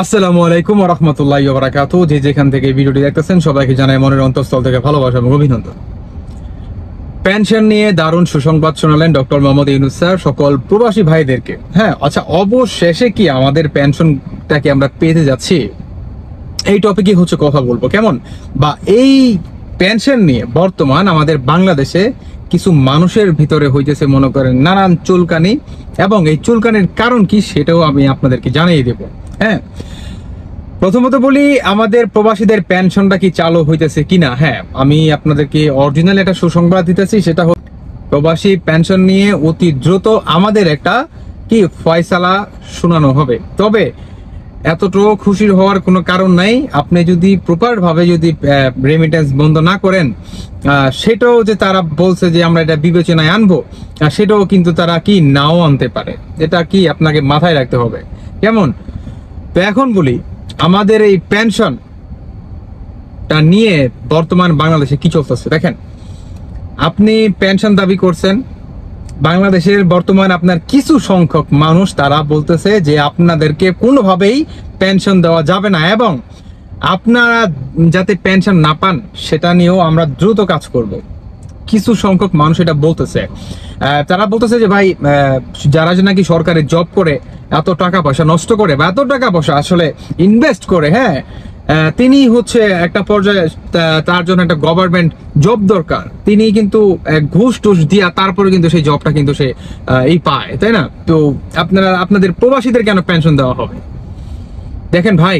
আসসালামু আলাইকুম ওয়া রাহমাতুল্লাহি ওয়া বারাকাতুহু। যে যেখান থেকে ভিডিওটি দেখতেছেন সবাইকে জানাই মনের অন্তঃস্থল থেকে ভালোবাসা এবং অভিনন্দন। পেনশন নিয়ে দারুণ সুসংবাদ শোনালেন ডক্টর মোহাম্মদ ইউনূস স্যার সকল প্রবাসী ভাইদেরকে। হ্যাঁ, আচ্ছা, অবশেষে কি আমাদের পেনশনটাকে আমরা পেতে যাচ্ছি, এই টপিকে হচ্ছে কথা বলবো। কেমন বা এই পেনশন নিয়ে বর্তমান আমাদের বাংলাদেশে কিছু মানুষের ভিতরে হইতেছে মনে করেন নানান চুলকানি, এবং এই চুলকানির কারণ কি সেটাও আমি আপনাদেরকে জানিয়ে দেব। হ্যাঁ, প্রথমত বলি আমাদের প্রবাসীদের পেনশনটা কি চালু হইতেছে কিনা। হ্যাঁ, আমি আপনাদেরকে অরিজিনাল একটা সুসংবাদ দিতেছি, সেটা হল প্রবাসী পেনশন নিয়ে অতি দ্রুত আমাদের একটা কি ফয়সালা শোনানো হবে। তবে এতটাও খুশির হওয়ার কোনো কারণ নাই। আপনি যদি প্রপার ভাবে যদি রেমিটেন্স বন্ধ না করেন, সেটাও যে তারা বলছে যে আমরা এটা বিবেচনায় আনবো, সেটাও কিন্তু তারা কি নাও আনতে পারে। এটা কি আপনাকে মাথায় রাখতে হবে। কেমন তো এখন বলি আমাদের এই পেনশনটা নিয়ে বর্তমান বাংলাদেশে কি চলতেছে। দেখেন, আপনি পেনশন দাবি করছেন, বাংলাদেশের বর্তমান আপনার কিছু সংখ্যক মানুষ তারা বলতেছে যে আপনাদেরকে কোনোভাবেই পেনশন দেওয়া যাবে না, এবং আপনারা যাতে পেনশন না পান সেটা নিয়েও আমরা দ্রুত কাজ করব। কিছু সংখ্যক মানুষ এটা বলতেছে। তারা বলতেছে যে ভাই, যারা যে নাকি সরকারি জব করে এত টাকা পয়সা নষ্ট করে বা এত টাকা পয়সা আসলে ইনভেস্ট করে, হ্যাঁ, তিনি হচ্ছে একটা পর্যায়ে তার জন্য একটা গভর্নমেন্ট জব দরকার। তিনি কিন্তু ঘুষ টুস দিয়া তারপরে কিন্তু সেই জবটা কিন্তু সে এই পায়, তাই না? তো আপনাদের প্রবাসীদের কেন পেনশন দেওয়া হবে? দেখেন ভাই,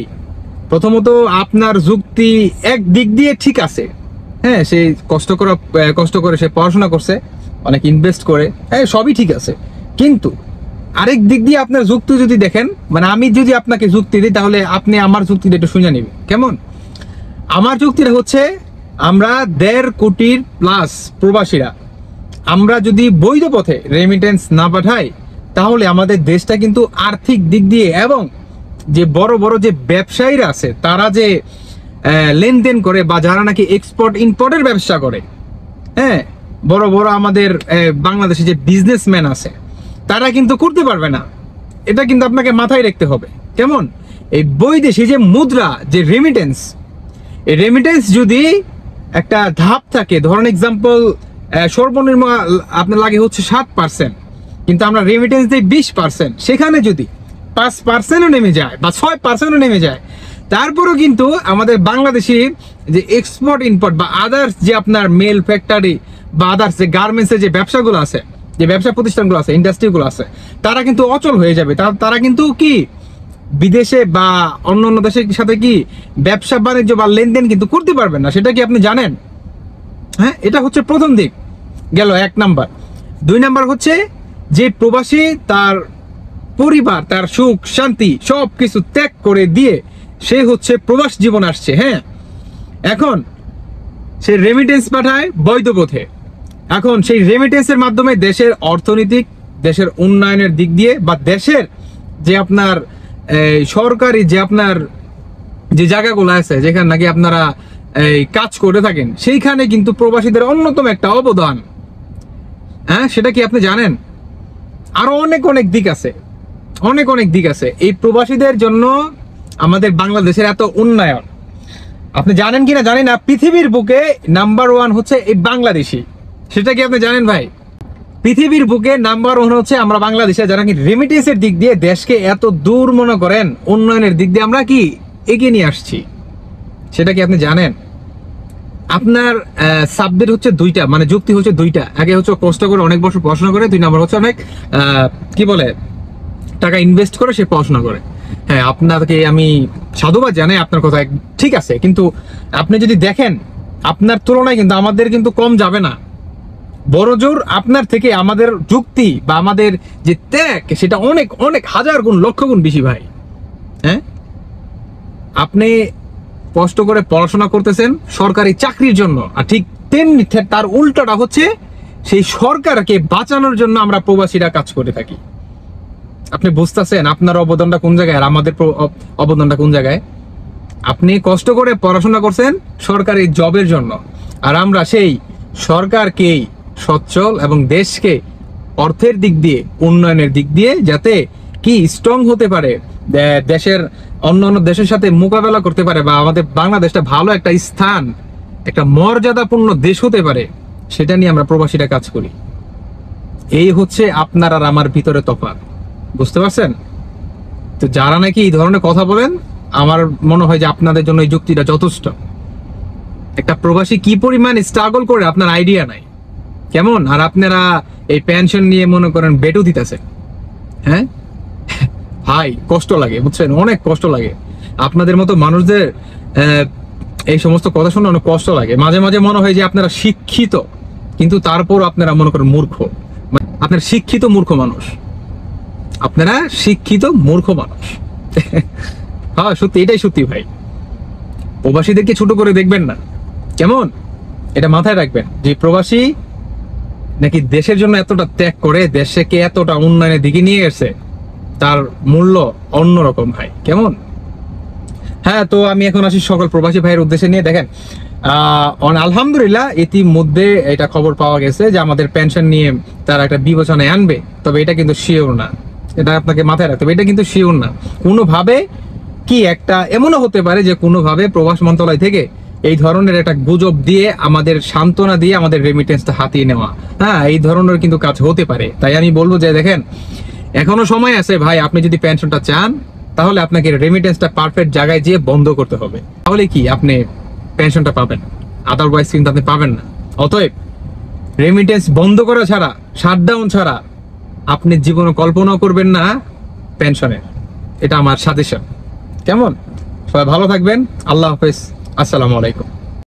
প্রথমত আপনার যুক্তি এক দিক দিয়ে ঠিক আছে। হ্যাঁ, সে কষ্ট করে সে পড়াশোনা করছে, অনেক ইনভেস্ট করে, হ্যাঁ, সবই ঠিক আছে। কিন্তু আরেক দিক দিয়ে আপনার যুক্তি যদি দেখেন, মানে আমি যদি আপনাকে যুক্তি দিই তাহলে আপনি আমার যুক্তিটা একটু শুনে নেবেন। কেমন? আমার যুক্তিটা হচ্ছে, আমরা 1.5 কোটির প্লাস প্রবাসীরা আমরা যদি বৈধ পথে রেমিটেন্স না পাঠাই, তাহলে আমাদের দেশটা কিন্তু আর্থিক দিক দিয়ে এবং যে বড় বড় যে ব্যবসায়ীরা আছে তারা যে লেনদেন করে বা যারা নাকি এক্সপোর্ট ইম্পোর্টের ব্যবসা করে, হ্যাঁ, বড় বড় আমাদের বাংলাদেশে যে বিজনেসম্যান আছে তারা কিন্তু করতে পারবে না। এটা কিন্তু আপনাকে মাথায় রাখতে হবে। কেমন? এই বৈদেশিক যে মুদ্রা, যে রেমিটেন্স, এই রেমিটেন্স যদি একটা ধাপ থাকে, ধরেন এক্সাম্পল সর্বনিম্ন আপনার লাগে হচ্ছে 7%, কিন্তু আমরা রেমিটেন্স দিই 20%, সেখানে যদি 5%ও নেমে যায় বা 6%ও নেমে যায়, তারপরেও কিন্তু আমাদের বাংলাদেশি যে এক্সপোর্ট ইম্পোর্ট বা আদার্স যে আপনার মেল ফ্যাক্টরি বা আদার্স যে গার্মেন্টসের যে ব্যবসাগুলো আছে, যে ব্যবসা প্রতিষ্ঠানগুলো আছে, ইন্ডাস্ট্রিগুলো আছে, তারা কিন্তু অচল হয়ে যাবে। তারা কিন্তু কি বিদেশে বা অন্য অন্য দেশের সাথে কি ব্যবসা বাণিজ্য বা লেনদেন কিন্তু করতে পারবেন না। সেটা কি আপনি জানেন? হ্যাঁ, এটা হচ্ছে প্রথম দিক গেল, 1 নাম্বার। 2 নাম্বার হচ্ছে যে প্রবাসী তার পরিবার, তার সুখ শান্তি সবকিছু ত্যাগ করে দিয়ে সে হচ্ছে প্রবাস জীবন আসছে। হ্যাঁ, এখন সে রেমিটেন্স পাঠায় বৈধ পথে। এখন সেই রেমিটেন্সের মাধ্যমে দেশের অর্থনৈতিক, দেশের উন্নয়নের দিক দিয়ে বা দেশের যে আপনার সরকারি যে আপনার যে জায়গাগুলো আছে যেখানে নাকি আপনারা এই কাজ করে থাকেন, সেইখানে কিন্তু প্রবাসীদের অন্যতম একটা অবদান। হ্যাঁ, সেটা কি আপনি জানেন? আরো অনেক অনেক দিক আছে, অনেক অনেক দিক আছে এই প্রবাসীদের জন্য আমাদের বাংলাদেশের এত উন্নয়ন। আপনি জানেন কিনা জানি না, পৃথিবীর বুকে নাম্বার 1 হচ্ছে এই বাংলাদেশি। সেটা কি আপনি জানেন ভাই? পৃথিবীর বুকে নাম্বার 1 হচ্ছে আমরা বাংলাদেশে, যারা কি রেমিটেন্সের দিক দিয়ে দেশকে এত দূর মনে করেন উন্নয়নের দিক দিয়ে আমরা কি এগিয়ে নিয়ে আসছি। সেটা কি আপনি জানেন? আপনার সাবজেক্ট হচ্ছে 2টা, মানে যুক্তি হচ্ছে 2টা। আগে হচ্ছে কষ্ট করে অনেক বছর পড়াশোনা করে, 2 নাম্বার হচ্ছে অনেক কি বলে টাকা ইনভেস্ট করে সে পড়াশোনা করে। হ্যাঁ, আপনাকে আমি সাধুবাদ জানাই, আপনার কথা ঠিক আছে, কিন্তু আপনি যদি দেখেন আপনার তুলনায় কিন্তু আমাদের কিন্তু কম যাবে না। বড় জোর আপনার থেকে আমাদের যুক্তি বা আমাদের যে ত্যাগ সেটা অনেক অনেক হাজার গুণ, লক্ষ গুণ বেশি ভাই। হ্যাঁ, আপনি কষ্ট করে পড়াশোনা করতেছেন সরকারি চাকরির জন্য, আর ঠিক তেমনি তার উল্টোটা হচ্ছে সেই সরকারকে বাঁচানোর জন্য আমরা প্রবাসীরা কাজ করে থাকি। আপনি বুঝতেছেন আপনার অবদানটা কোন জায়গায় আর আমাদের অবদানটা কোন জায়গায়? আপনি কষ্ট করে পড়াশোনা করছেন সরকারি জবের জন্য, আর আমরা সেই সরকারকেই সচ্ছল এবং দেশকে অর্থের দিক দিয়ে, উন্নয়নের দিক দিয়ে যাতে কি স্ট্রং হতে পারে, দেশের অন্য দেশের সাথে মোকাবেলা করতে পারে, বা আমাদের বাংলাদেশটা ভালো একটা স্থান, একটা মর্যাদাপূর্ণ দেশ হতে পারে, সেটা নিয়ে আমরা প্রবাসীরা কাজ করি। এই হচ্ছে আপনার আর আমার ভিতরে তফাৎ, বুঝতে পারছেন? তো যারা নাকি এই ধরনের কথা বলেন, আমার মনে হয় যে আপনাদের জন্য এই যুক্তিটা যথেষ্ট। একটা প্রবাসী কি পরিমাণ স্ট্রাগল করে আপনার আইডিয়া নাই, কেমন? আর আপনারা এই পেনশন নিয়ে মনে করেন বেটু দিতেছে। হ্যাঁ ভাই, কষ্ট লাগে, বুঝছেন? অনেক কষ্ট লাগে। আপনাদের মতো মানুষদের এই সমস্ত কথা শুনে অনেক কষ্ট লাগে। মাঝে মাঝে মনে হয় যে আপনারা শিক্ষিত, কিন্তু তারপর আপনারা মনে করেন মূর্খ। আপনারা শিক্ষিত মূর্খ মানুষ, আপনারা শিক্ষিত মূর্খ মানুষ। হ্যাঁ সত্যি, এটাই সত্যি ভাই। প্রবাসীদেরকে ছোট করে দেখবেন না, কেমন? এটা মাথায় রাখবেন যে প্রবাসী নাকি দেশের জন্য এতটা ত্যাগ করে, দেশকে এতটা উন্নয়নের দিকে নিয়ে গেছে, তার মূল্য অন্যরকম ভাই, কেমন? হ্যাঁ, তো আমি এখন আসি সকল প্রবাসী ভাইয়ের উদ্দেশ্যে নিয়ে। দেখেন, আলহামদুলিল্লাহ ইতিমধ্যে এটা খবর পাওয়া গেছে যে আমাদের পেনশন নিয়ে তারা একটা বিবেচনায় আনবে, তবে এটা কিন্তু শিওর না। এটা আপনাকে মাথায় রাখতে হবে, এটা কিন্তু শিওর না। কোনোভাবে কি একটা এমনও হতে পারে যে কোনোভাবে প্রবাস মন্ত্রণালয় থেকে এই ধরনের একটা গুজব দিয়ে আমাদের সান্ত্বনা দিয়ে আমাদের রেমিটেন্সটা হাতিয়ে নেওয়া, হ্যাঁ, এই ধরনের কিন্তু কাজ হতে পারে। তাই আমি বলবো যে দেখেন, এখনো সময় আছে ভাই। আপনি যদি পেনশনটা চান, তাহলে আপনাকে রেমিটেন্সটা পারফেক্ট জায়গায় যেয়ে বন্ধ করতে হবে, তাহলে কি আপনি পেনশনটা পাবেন, আদারওয়াইজ কিন্তু আপনি পাবেন না। অতএব রেমিটেন্স বন্ধ করা ছাড়া, শাটডাউন ছাড়া আপনি জীবনে কল্পনাও করবেন না পেনশনের। এটা আমার সাজেশন, কেমন? সবাই ভালো থাকবেন। আল্লাহ হাফেজ, আসসালামু আলাইকুম।